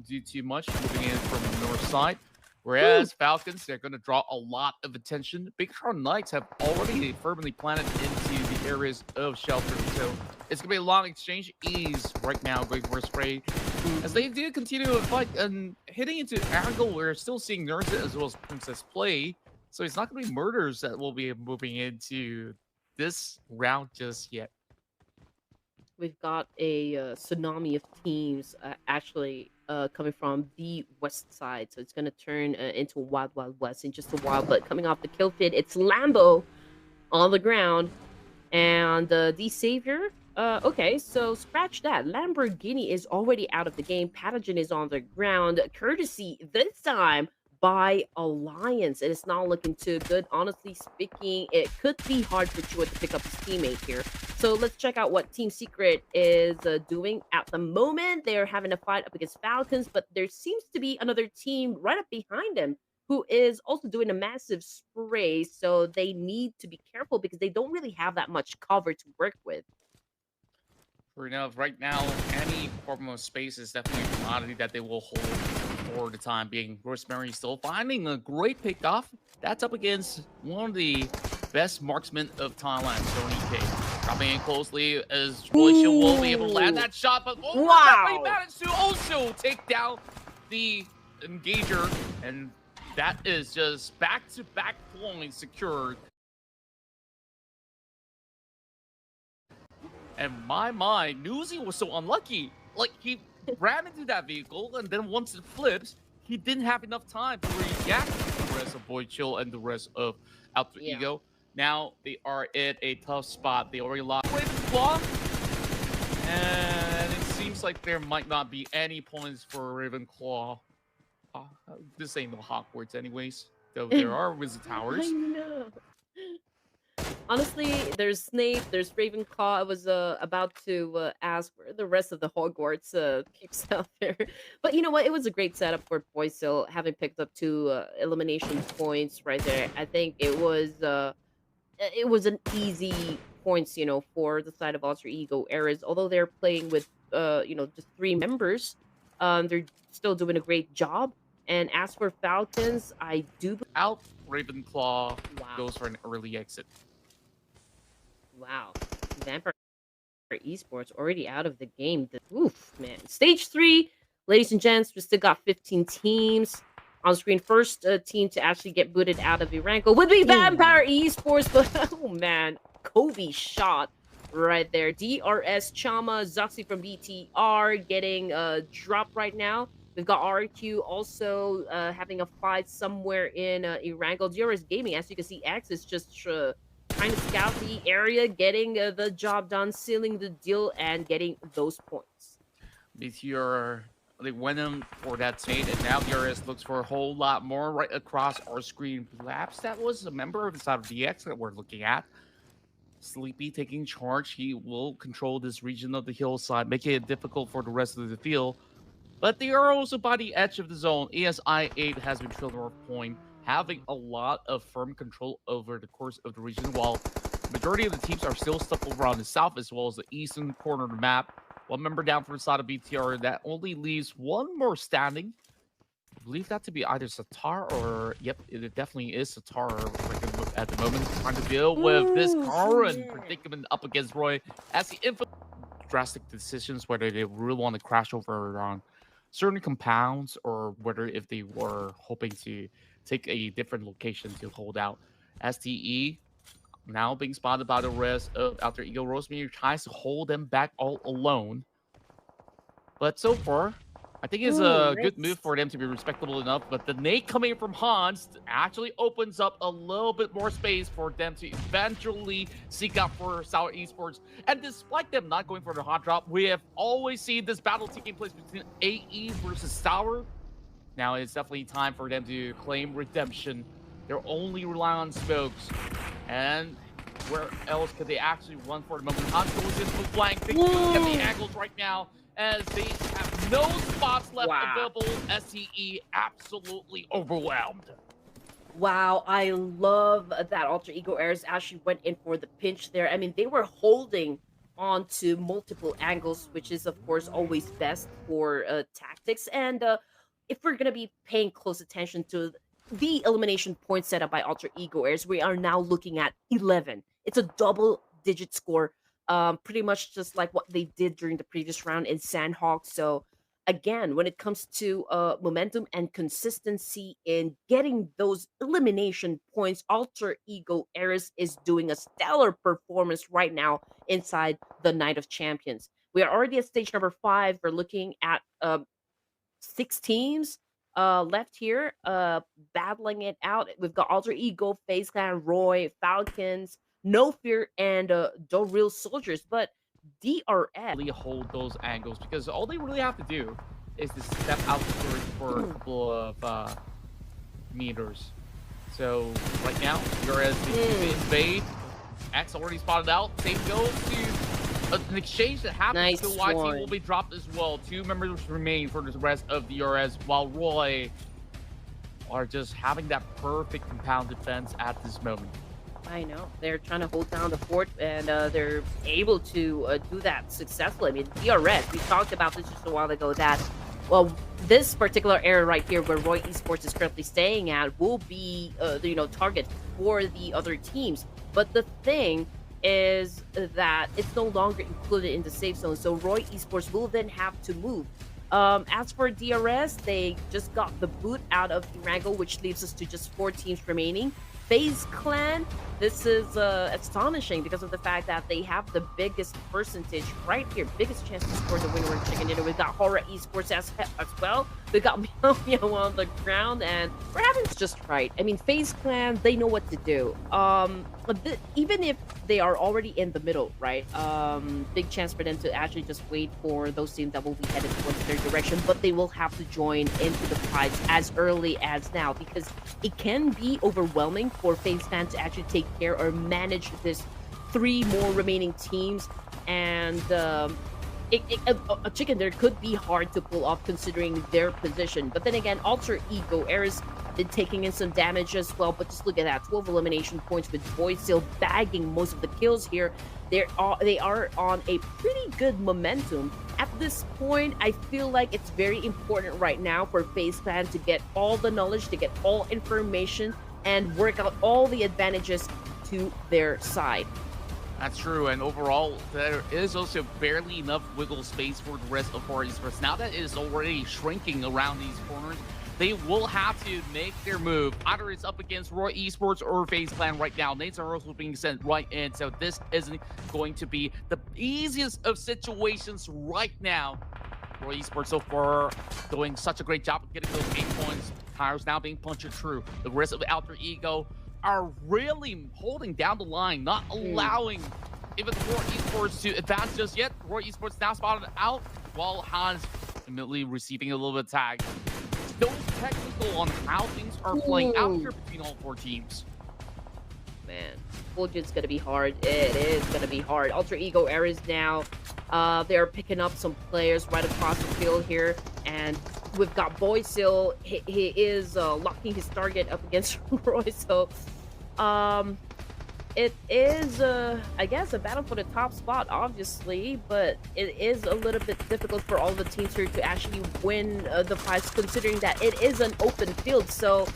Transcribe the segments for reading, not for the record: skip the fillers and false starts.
do too much, moving in from the north side. Whereas Falcons, they're going to draw a lot of attention. Big Crown Knights have already firmly planted into the areas of shelter. So it's going to be a long exchange. Ease right now going for a spray. As they do continue to fight and hitting into angle, we're still seeing Nurse as well as Princess play. So it's not going to be murders that will be moving into this round just yet. We've got a tsunami of teams actually coming from the west side. So it's going to turn into Wild Wild West in just a while. But coming off the kill feed, it's Lambo on the ground. And the Savior, okay, so scratch that. Lamborghini is already out of the game. Patagon is on the ground. Courtesy this time by Alliance. It is not looking too good. Honestly speaking, it could be hard for Chua to pick up his teammate here. So let's check out what Team Secret is doing at the moment. They're having a fight up against Falcons, but there seems to be another team right up behind them who is also doing a massive spray. So they need to be careful because they don't really have that much cover to work with. Right now, any form of space is definitely a commodity that they will hold for the time being. Rosemary still finding a great pickoff. That's up against one of the best marksmen of Thailand, Tony K. Dropping in closely as Roycia will be able to land that shot, but he managed to also take down the engager, and that is just back-to-back points secured. And my mind, Newsy was so unlucky. Like, he ran into that vehicle, and then once it flips, he didn't have enough time to react to the rest of Boy Chill and the rest of Alter Ego. Now they are in a tough spot. They already lost Ravenclaw, and it seems like there might not be any points for Ravenclaw. This ain't no Hogwarts anyways, though there are Wizard Towers. I know. Honestly, there's Snape, there's Ravenclaw. I was about to ask where the rest of the Hogwarts peeps out there. But you know what? It was a great setup for Boysil, having picked up 2 elimination points right there. I think it was an easy points, for the side of Alter Ego Eras. Although they're playing with just 3 members, they're still doing a great job. And as for Falcons, I do out Ravenclaw goes for an early exit. Wow. Vampire Esports already out of the game. Oof, man. Stage 3, ladies and gents, we still got 15 teams on screen. First team to actually get booted out of Iranko would be Vampire Esports, but oh man, Kobe shot right there. DRS Chama, Zuxi from BTR getting dropped right now. We've got RQ also having a fight somewhere in Iranko. DRS Gaming, as you can see, X is just trying to scout the area, getting the job done, sealing the deal, and getting those points. Meteor, they went in for that state, and now DRS looks for a whole lot more right across our screen. Perhaps that was a member of the side of DX that we're looking at. Sleepy taking charge. He will control this region of the hillside, making it difficult for the rest of the field. But they are also by the edge of the zone. ESI-8 has been trailed North Point, having a lot of firm control over the course of the region, while the majority of the teams are still stuck over on the south as well as the eastern corner of the map. One member down for the side of BTR, that only leaves one more standing. I believe that to be either Satar or, yep, it definitely is Satar at the moment, trying to deal with this current predicament up against Roy as he drastic decisions whether they really want to crash over on certain compounds or whether if they were hoping to take a different location to hold out. STE now being spotted by the rest of Alter Ego. Rosemary tries to hold them back all alone. But so far, I think it's a good move for them to be respectable enough. But the nade coming from Hans actually opens up a little bit more space for them to eventually seek out for Sour Esports. And despite them not going for the hot drop, we have always seen this battle taking place between AE versus Sour. Now it's definitely time for them to claim redemption. They're only relying on smokes. And where else could they actually run for the moment? Hans goes in for flank. They look at the angles right now, as they have no spots left available. SCE absolutely overwhelmed. Wow, I love that Alter Ego Airs actually went in for the pinch there. I mean, they were holding onto multiple angles, which is of course always best for tactics. And if we're gonna be paying close attention to the elimination point set up by Alter Ego Airs, we are now looking at 11. It's a double-digit score, pretty much just like what they did during the previous round in Sandhawk. So again, when it comes to momentum and consistency in getting those elimination points, Alter Ego Eris is doing a stellar performance right now inside the Night of Champions. We are already at stage number 5. We're looking at 6 teams left here battling it out. We've got Alter Ego, FaZeCLAN, Roy, Falcons, No Fear, and The Real Soldiers. But DRS Really hold those angles because all they really have to do is to step out the turret for a couple of meters. So right now, whereas the invade, X already spotted out. Same goes to an exchange that happens. Nice So YT one. will be dropped as well. 2 members remain for the rest of the DRS, while Roy are just having that perfect compound defense at this moment. I know. They're trying to hold down the fort, and they're able to do that successfully. I mean, DRS, we talked about this just a while ago, that, well, this particular area right here where Roy Esports is currently staying at will be, target for the other teams. But the thing is that it's no longer included in the safe zone, so Roy Esports will then have to move. As for DRS, they just got the boot out of Durango, which leaves us to just 4 teams remaining. FaZeCLAN, this is astonishing because of the fact that they have the biggest percentage right here, biggest chance to score the winner in chicken dinner. We've got Horror Esports as well. We've got Meow Meow on the ground, and we're having it just right. I mean, FaZeCLAN, they know what to do. Even if they are already in the middle, right? Big chance for them to actually just wait for those teams that will be headed towards their direction, but they will have to join into the fights as early as now because it can be overwhelming for FaZeCLAN to actually take care or manage this 3 more remaining teams, and a chicken there could be hard to pull off considering their position. But then again, Alter Ego Eris been taking in some damage as well, but just look at that, 12 elimination points with Boy still bagging most of the kills here. They are on a pretty good momentum. At this point, I feel like it's very important right now for FaZeCLAN to get all the knowledge, to get all information, and work out all the advantages to their side. That's true, and overall, there is also barely enough wiggle space for the rest of our esports. Now that it is already shrinking around these corners, they will have to make their move. Either it's up against Roy Esports or FaZeCLAN right now. Nades are also being sent right in, so this isn't going to be the easiest of situations right now. Roy Esports so far doing such a great job of getting those 8 points. Tires now being punctured through. The rest of the Alter Ego are really holding down the line, not allowing even Roy Esports to advance just yet. Roy Esports now spotted out, while Hans immediately receiving a little bit of tag. No technical on how things are playing out here between all 4 teams. Man, Fulgent's gonna be hard. It is gonna be hard. Alter Ego Eris now, they're picking up some players right across the field here, and we've got Boysil. He is locking his target up against Roy, so it is, I guess, a battle for the top spot, obviously, but it is a little bit difficult for all the teams here to actually win the fights, considering that it is an open field. So,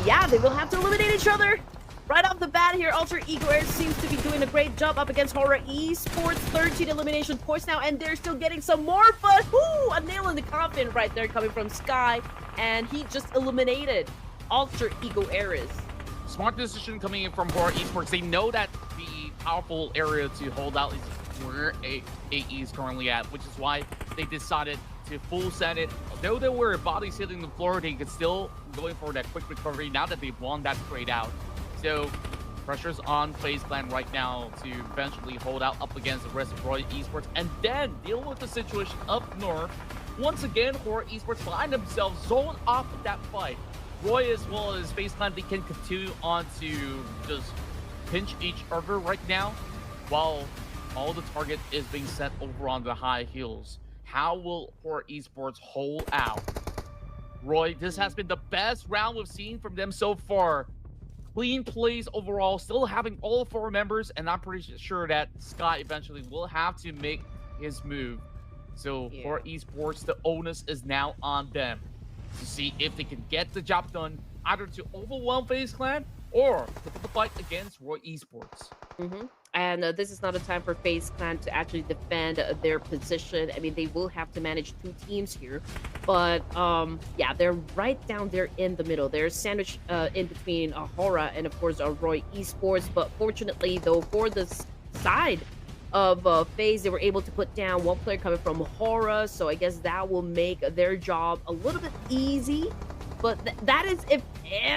yeah, they will have to eliminate each other right off the bat here. Alter Ego Air seems to be doing a great job up against Horror Esports. 13 elimination points now, and they're still getting some more, but a nail in the coffin right there coming from Sky, and he just eliminated Alter Ego Ares. Smart decision coming in from Horror Esports. They know that the powerful area to hold out is where AE is currently at, which is why they decided to full set it. Though they were bodies hitting the floor, they could still going for that quick recovery now that they've won that trade out. So pressure's on FaZeCLAN right now to eventually hold out up against the rest of Roy Esports and then deal with the situation up north. Once again, Horror Esports find themselves zoned off of that fight. Roy as well as FaZeCLAN, they can continue on to just pinch each other right now while all the target is being set over on the high heels. How will Horror Esports hold out? Roy, this has been the best round we've seen from them so far. clean plays overall, still having all 4 members, and I'm pretty sure that Scott eventually will have to make his move. So Yeah. for esports, the onus is now on them to see if they can get the job done, either to overwhelm FaZeCLAN or to put the fight against Roy Esports. And this is not a time for FaZeClan to actually defend their position. I mean, they will have to manage 2 teams here, but yeah, they're right down there in the middle. They're sandwiched in between Hora and of course Roy Esports. But fortunately, though, for this side of FaZe, they were able to put down 1 player coming from Hora, so I guess that will make their job a little bit easy. But that is if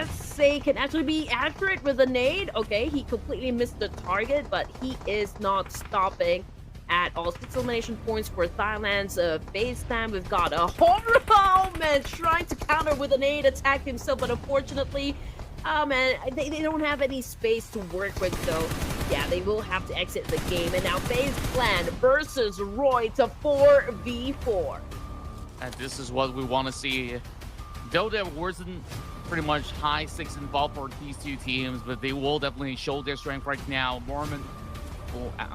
SA can actually be accurate with a nade. Okay, he completely missed the target, but he is not stopping at all. 6 elimination points for Thailand's FaZeCLAN. We've got a Hora, man, trying to counter with a nade attack himself, but unfortunately, man, they don't have any space to work with, so yeah, they will have to exit the game. And now FaZeCLAN versus Roy to 4v4. And this is what we want to see. Though there wasn't pretty much high stakes involved for these 2 teams, but they will definitely show their strength right now. Mormon,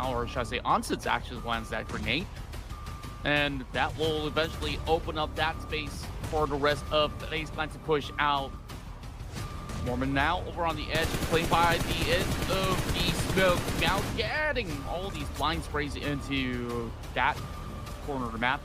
or should I say, Onsets actually lands that grenade. And that will eventually open up that space for the rest of FaZeCLAN to push out. Mormon now over on the edge, playing by the edge of the smoke. Now getting all these blind sprays into that corner of the map,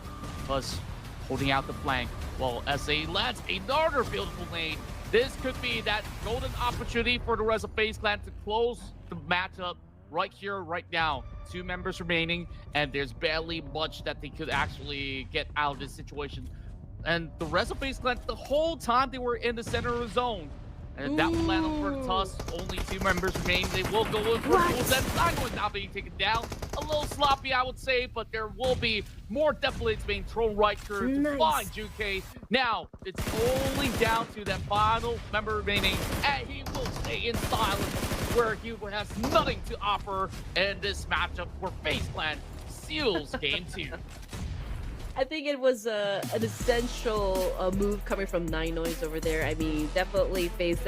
plus holding out the flank. Well, SA lands another beautiful nade. This could be that golden opportunity for the rest of FaZeCLAN to close the matchup right here, right now. 2 members remaining, and there's barely much that they could actually get out of this situation. And the rest of FaZeCLAN, the whole time they were in the center of the zone. And that will land on for Tuss. Only 2 members remain. They will go in for Bulls. That Simon was not being taken down. A little sloppy, I would say, but there will be more deflates being thrown right here to find Juke. Now, it's only down to that final member remaining, and he will stay in silence, where he has nothing to offer in this matchup where FaZeCLAN seals game 2. I think it was an essential move coming from Nine Noise over there. I mean, definitely FaZe